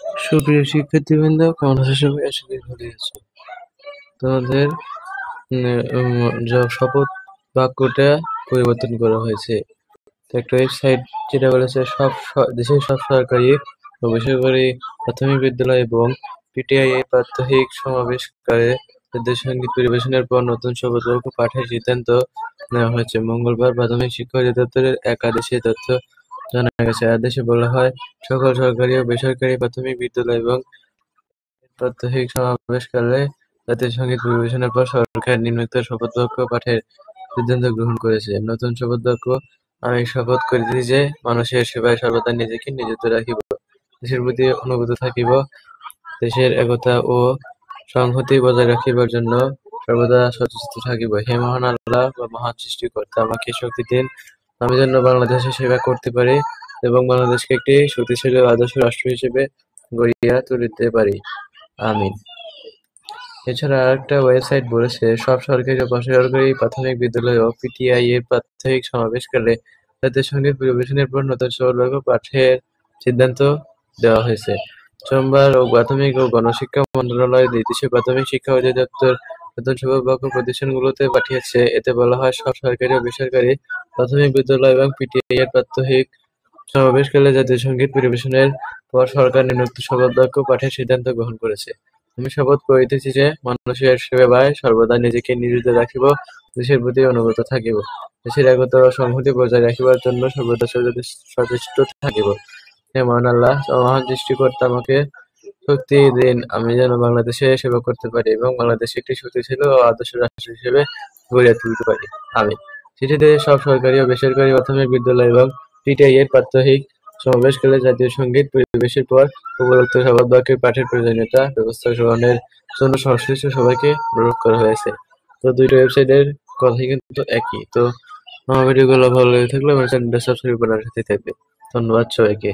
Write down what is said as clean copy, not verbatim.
সুপ্রিয় শিক্ষার্থীবৃন্দ, কেমন আছো সবাই? আশা করি ভালোই আছো। তোমাদের শপথ বাক্যটা পরিবর্তন করা হয়েছে। তো একটা ওয়েবসাইট যেটা বলেছে দেশের সব সরকারি ও বেসরকারি প্রাথমিক বিদ্যালয় এবং পিটিআই এর প্রাত্যহিক সমাবেশকালে জাতীয় সঙ্গীত পরিবেশনের পর নতুন শপথ বাক্য পাঠের সিদ্ধান্ত নেওয়া হয়েছে। মঙ্গলবার প্রাথমিক শিক্ষা অধিদপ্তরের এক আদেশে তথ্য জানা গেছে। আদেশে বলা হয়, সকল সরকারি ও বেসরকারি প্রাথমিক বিদ্যালয় এবং প্রাত্যহিক সমাবেশকালে জাতীয় সঙ্গীত পরিবেশনের পর সরকার নিম্নোক্ত শপথ বাক্য পাঠের সিদ্ধান্ত গ্রহণ করেছে। নতুন শপথ বাক্য: আমি শপথ করিতেছি যে মানুষের সেবায় সর্বদা নিজেকে নিয়োজিত রাখিব, দেশের প্রতি অনুগত থাকিব, দেশের একতা ও সংহতি বজায় রাখিবার জন্য সর্বদা সচেষ্ট থাকিব। হে মহান আল্লাহ বা মহান সৃষ্টিকর্তা, আমাকে শক্তি দিন, আমি যেন বাংলাদেশের সেবা করতে পারি এবং বাংলাদেশকে একটি শক্তিশালী ও আদর্শ রাষ্ট্র হিসেবে গড়িয়া তুলিতে পারি। আমিন। এছাড়া আরেকটা ওয়েবসাইট বলেছে, সব সরকারি ও বেসরকারি প্রাথমিক বিদ্যালয় ও পিটিআই এর প্রাত্যহিক সমাবেশকালে জাতীয় সঙ্গীত পরিবেশনের পর নতুন শপথ বাক্য পাঠের সিদ্ধান্ত দেওয়া হয়েছে। সোমবার প্রাথমিক ও গণশিক্ষা মন্ত্রণালয় দেশের প্রাথমিক শিক্ষা অধিদপ্তর নতুন শপথ বাক্য প্রতিষ্ঠানগুলোতে পাঠিয়েছে। এতে বলা হয়, সব সরকারি ও বেসরকারি প্রাথমিক বিদ্যালয় এবং পিটিআই এর প্রাত্যহিক সমাবেশকালে জাতীয় সঙ্গীত পরিবেশনের পর সরকার নিম্নোক্ত শপথ বাক্য পাঠের সিদ্ধান্ত গ্রহণ করেছে। আমি শপথ করিতেছি যে মানুষের সেবায় সর্বদা নিজেকে নিয়োজিত রাখিব, দেশের প্রতি অনুগত থাকিব, দেশের একতা ও সংহতি বজায় রাখিবার জন্য সর্বদা সচেষ্ট থাকিব। হে মহান আল্লাহ, মহান সৃষ্টিকর্তা, আমাকে শক্তি দিন, আমি যেন বাংলাদেশে সেবা করতে পারি এবং বাংলাদেশকে একটি শক্তিশালী ও আদর্শ রাষ্ট্র হিসেবে গড়িয়া তুলতে পারি। আমিন। চিঠিতে সব সরকারি ও বেসরকারি প্রাথমিক বিদ্যালয় এবং পিটিআই এর প্রাত্যহিক সমাবেশকালে জাতীয় সঙ্গীত পরিবেশের পর উপরোক্ত শপথ বাক্যের পাঠের প্রয়োজনীয়তা ব্যবস্থা গ্রহণের জন্য সংশ্লিষ্ট সবাইকে অনুরোধ করা হয়েছে। তো দুইটা ওয়েবসাইটের কথাই কিন্তু একই। তো আমার ভিডিওগুলো ভালো লেগে থাকলে আমার চ্যানেলটা সাবস্ক্রাইব করার সাথে থাকবে। ধন্যবাদ সবাইকে।